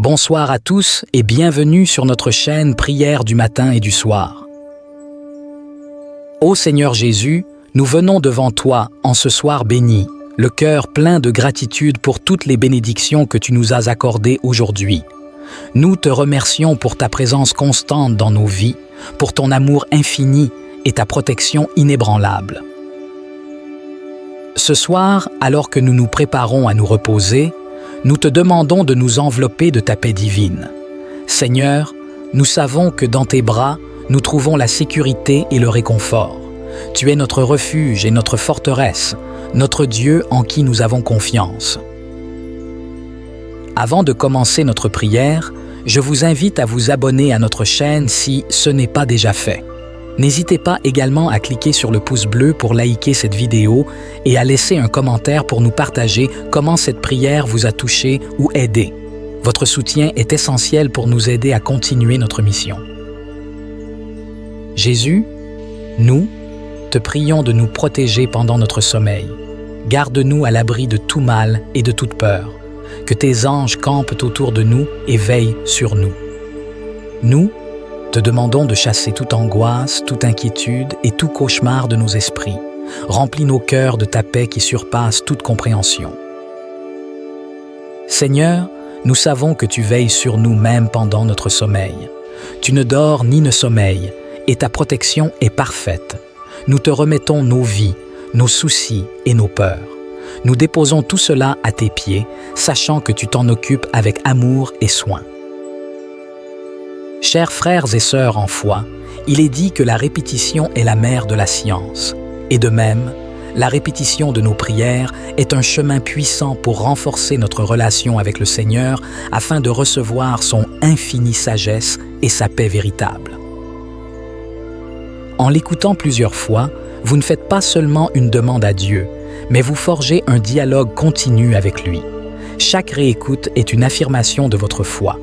Bonsoir à tous et bienvenue sur notre chaîne Prière du matin et du soir. Ô Seigneur Jésus, nous venons devant toi en ce soir béni, le cœur plein de gratitude pour toutes les bénédictions que tu nous as accordées aujourd'hui. Nous te remercions pour ta présence constante dans nos vies, pour ton amour infini et ta protection inébranlable. Ce soir, alors que nous nous préparons à nous reposer, nous te demandons de nous envelopper de ta paix divine. Seigneur, nous savons que dans tes bras, nous trouvons la sécurité et le réconfort. Tu es notre refuge et notre forteresse, notre Dieu en qui nous avons confiance. Avant de commencer notre prière, je vous invite à vous abonner à notre chaîne si ce n'est pas déjà fait. N'hésitez pas également à cliquer sur le pouce bleu pour liker cette vidéo et à laisser un commentaire pour nous partager comment cette prière vous a touché ou aidé. Votre soutien est essentiel pour nous aider à continuer notre mission. Jésus, nous te prions de nous protéger pendant notre sommeil. Garde-nous à l'abri de tout mal et de toute peur. Que tes anges campent autour de nous et veillent sur nous. Nous te demandons de chasser toute angoisse, toute inquiétude et tout cauchemar de nos esprits. Remplis nos cœurs de ta paix qui surpasse toute compréhension. Seigneur, nous savons que tu veilles sur nous même pendant notre sommeil. Tu ne dors ni ne sommeilles, et ta protection est parfaite. Nous te remettons nos vies, nos soucis et nos peurs. Nous déposons tout cela à tes pieds, sachant que tu t'en occupes avec amour et soin. Chers frères et sœurs en foi, il est dit que la répétition est la mère de la science. Et de même, la répétition de nos prières est un chemin puissant pour renforcer notre relation avec le Seigneur afin de recevoir son infinie sagesse et sa paix véritable. En l'écoutant plusieurs fois, vous ne faites pas seulement une demande à Dieu, mais vous forgez un dialogue continu avec lui. Chaque réécoute est une affirmation de votre foi,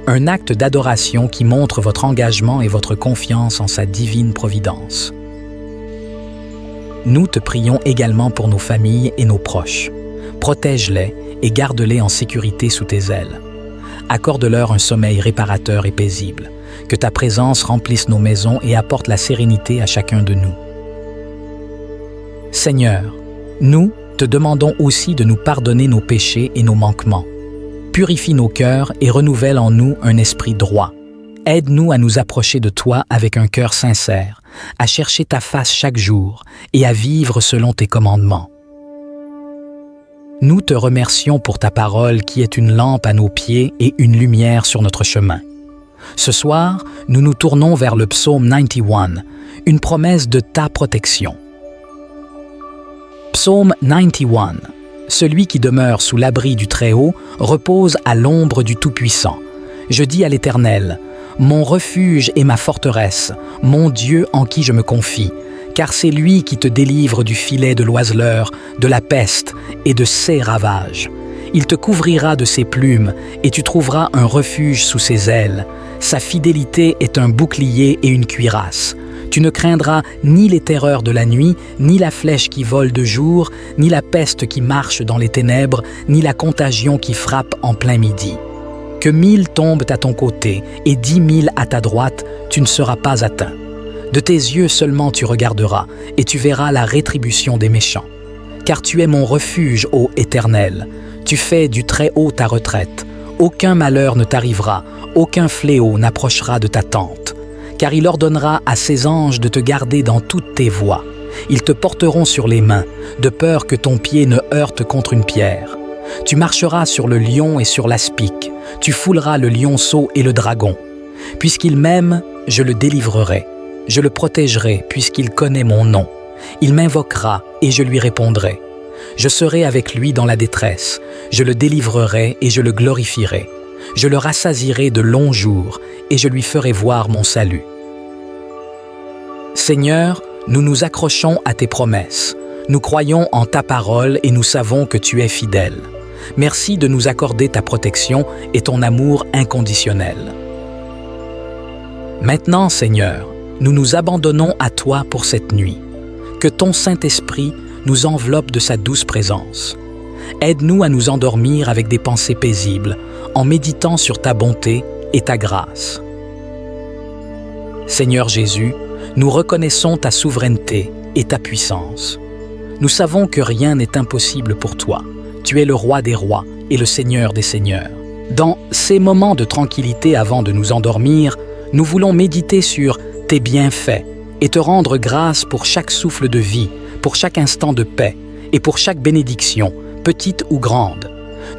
un acte d'adoration qui montre votre engagement et votre confiance en sa divine providence. Nous te prions également pour nos familles et nos proches. Protège-les et garde-les en sécurité sous tes ailes. Accorde-leur un sommeil réparateur et paisible. Que ta présence remplisse nos maisons et apporte la sérénité à chacun de nous. Seigneur, nous te demandons aussi de nous pardonner nos péchés et nos manquements. Purifie nos cœurs et renouvelle en nous un esprit droit. Aide-nous à nous approcher de toi avec un cœur sincère, à chercher ta face chaque jour et à vivre selon tes commandements. Nous te remercions pour ta parole qui est une lampe à nos pieds et une lumière sur notre chemin. Ce soir, nous nous tournons vers le psaume 91, une promesse de ta protection. Psaume 91. Celui qui demeure sous l'abri du Très-Haut repose à l'ombre du Tout-Puissant. Je dis à l'Éternel, mon refuge et ma forteresse, mon Dieu en qui je me confie, car c'est lui qui te délivre du filet de l'oiseleur, de la peste et de ses ravages. Il te couvrira de ses plumes et tu trouveras un refuge sous ses ailes. Sa fidélité est un bouclier et une cuirasse. Tu ne craindras ni les terreurs de la nuit, ni la flèche qui vole de jour, ni la peste qui marche dans les ténèbres, ni la contagion qui frappe en plein midi. Que 1000 tombent à ton côté et 10 000 à ta droite, tu ne seras pas atteint. De tes yeux seulement tu regarderas, et tu verras la rétribution des méchants. Car tu es mon refuge, ô Éternel. Tu fais du Très-Haut ta retraite. Aucun malheur ne t'arrivera, aucun fléau n'approchera de ta tente. Car il ordonnera à ses anges de te garder dans toutes tes voies. Ils te porteront sur les mains, de peur que ton pied ne heurte contre une pierre. Tu marcheras sur le lion et sur l'aspic. Tu fouleras le lionceau et le dragon. Puisqu'il m'aime, je le délivrerai. Je le protégerai, puisqu'il connaît mon nom. Il m'invoquera et je lui répondrai. Je serai avec lui dans la détresse. Je le délivrerai et je le glorifierai. Je le rassasierai de longs jours et je lui ferai voir mon salut. Seigneur, nous nous accrochons à tes promesses. Nous croyons en ta parole et nous savons que tu es fidèle. Merci de nous accorder ta protection et ton amour inconditionnel. Maintenant, Seigneur, nous nous abandonnons à toi pour cette nuit. Que ton Saint-Esprit nous enveloppe de sa douce présence. Aide-nous à nous endormir avec des pensées paisibles, en méditant sur ta bonté et ta grâce. Seigneur Jésus, nous reconnaissons ta souveraineté et ta puissance. Nous savons que rien n'est impossible pour toi. Tu es le roi des rois et le Seigneur des seigneurs. Dans ces moments de tranquillité avant de nous endormir, nous voulons méditer sur tes bienfaits et te rendre grâce pour chaque souffle de vie, pour chaque instant de paix et pour chaque bénédiction, petite ou grande.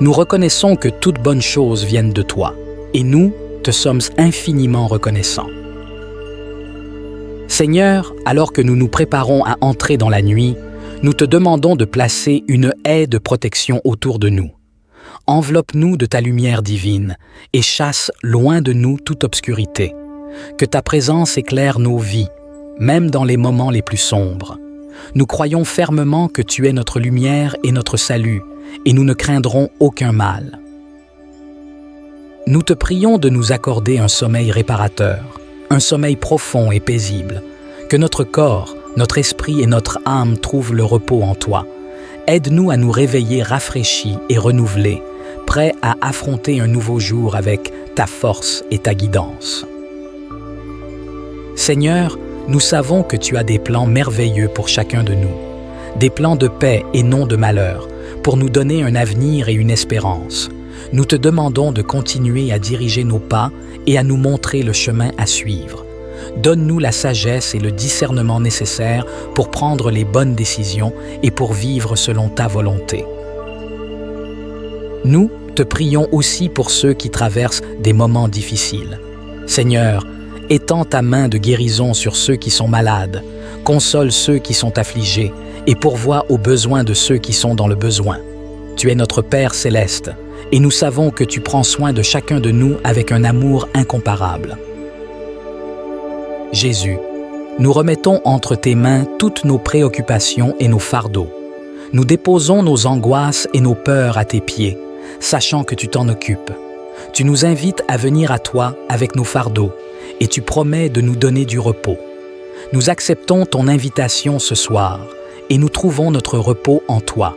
Nous reconnaissons que toutes bonnes choses viennent de toi et nous te sommes infiniment reconnaissants. Seigneur, alors que nous nous préparons à entrer dans la nuit, nous te demandons de placer une haie de protection autour de nous. Enveloppe-nous de ta lumière divine et chasse loin de nous toute obscurité. Que ta présence éclaire nos vies, même dans les moments les plus sombres. Nous croyons fermement que tu es notre lumière et notre salut, et nous ne craindrons aucun mal. Nous te prions de nous accorder un sommeil réparateur, un sommeil profond et paisible, que notre corps, notre esprit et notre âme trouvent le repos en toi. Aide-nous à nous réveiller rafraîchis et renouvelés, prêts à affronter un nouveau jour avec ta force et ta guidance. Seigneur, nous savons que tu as des plans merveilleux pour chacun de nous, des plans de paix et non de malheur, pour nous donner un avenir et une espérance. Nous te demandons de continuer à diriger nos pas et à nous montrer le chemin à suivre. Donne-nous la sagesse et le discernement nécessaires pour prendre les bonnes décisions et pour vivre selon ta volonté. Nous te prions aussi pour ceux qui traversent des moments difficiles. Seigneur, étends ta main de guérison sur ceux qui sont malades, console ceux qui sont affligés et pourvois aux besoins de ceux qui sont dans le besoin. Tu es notre Père céleste et nous savons que tu prends soin de chacun de nous avec un amour incomparable. Jésus, nous remettons entre tes mains toutes nos préoccupations et nos fardeaux. Nous déposons nos angoisses et nos peurs à tes pieds, sachant que tu t'en occupes. Tu nous invites à venir à toi avec nos fardeaux et tu promets de nous donner du repos. Nous acceptons ton invitation ce soir et nous trouvons notre repos en toi.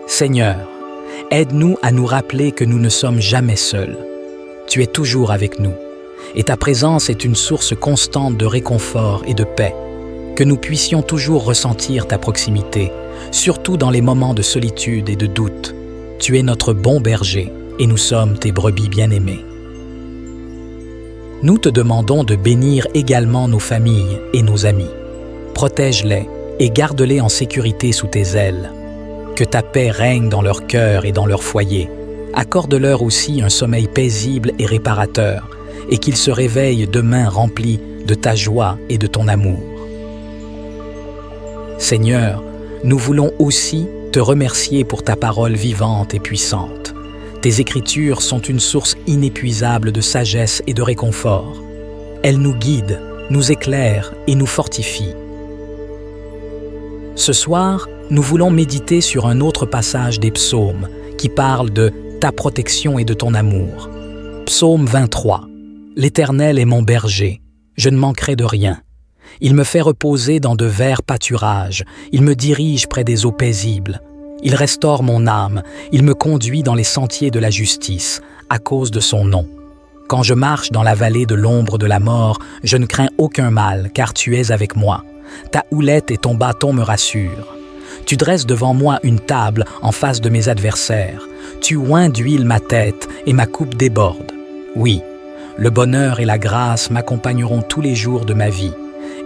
Seigneur, aide-nous à nous rappeler que nous ne sommes jamais seuls. Tu es toujours avec nous et ta présence est une source constante de réconfort et de paix. Que nous puissions toujours ressentir ta proximité, surtout dans les moments de solitude et de doute. Tu es notre bon berger et nous sommes tes brebis bien-aimées. Nous te demandons de bénir également nos familles et nos amis. Protège-les et garde-les en sécurité sous tes ailes. Que ta paix règne dans leur cœur et dans leur foyer. Accorde-leur aussi un sommeil paisible et réparateur, et qu'ils se réveillent demain remplis de ta joie et de ton amour. Seigneur, nous voulons aussi te remercier pour ta parole vivante et puissante. Tes Écritures sont une source inépuisable de sagesse et de réconfort. Elles nous guident, nous éclairent et nous fortifient. Ce soir, nous voulons méditer sur un autre passage des psaumes qui parle de ta protection et de ton amour. Psaume 23. L'Éternel est mon berger, je ne manquerai de rien. Il me fait reposer dans de verts pâturages, il me dirige près des eaux paisibles. Il restaure mon âme, il me conduit dans les sentiers de la justice, à cause de son nom. Quand je marche dans la vallée de l'ombre de la mort, je ne crains aucun mal, car tu es avec moi. Ta houlette et ton bâton me rassurent. Tu dresses devant moi une table en face de mes adversaires. Tu oins d'huile ma tête et ma coupe déborde. Oui, le bonheur et la grâce m'accompagneront tous les jours de ma vie,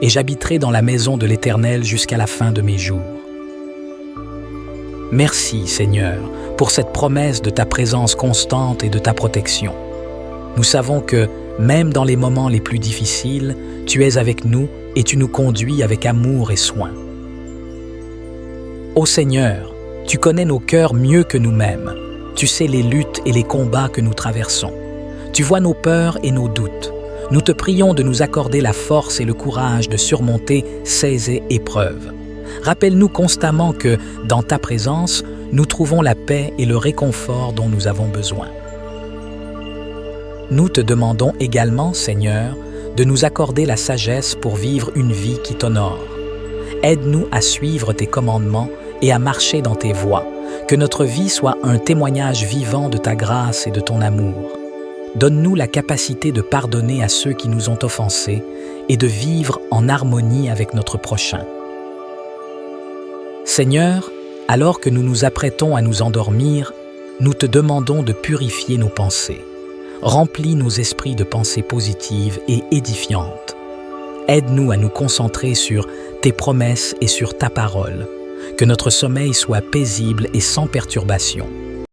et j'habiterai dans la maison de l'Éternel jusqu'à la fin de mes jours. Merci, Seigneur, pour cette promesse de ta présence constante et de ta protection. Nous savons que, même dans les moments les plus difficiles, tu es avec nous et tu nous conduis avec amour et soin. Ô Seigneur, tu connais nos cœurs mieux que nous-mêmes. Tu sais les luttes et les combats que nous traversons. Tu vois nos peurs et nos doutes. Nous te prions de nous accorder la force et le courage de surmonter ces épreuves. Rappelle-nous constamment que, dans ta présence, nous trouvons la paix et le réconfort dont nous avons besoin. Nous te demandons également, Seigneur, de nous accorder la sagesse pour vivre une vie qui t'honore. Aide-nous à suivre tes commandements et à marcher dans tes voies. Que notre vie soit un témoignage vivant de ta grâce et de ton amour. Donne-nous la capacité de pardonner à ceux qui nous ont offensés et de vivre en harmonie avec notre prochain. Seigneur, alors que nous nous apprêtons à nous endormir, nous te demandons de purifier nos pensées. Remplis nos esprits de pensées positives et édifiantes. Aide-nous à nous concentrer sur tes promesses et sur ta parole. Que notre sommeil soit paisible et sans perturbation.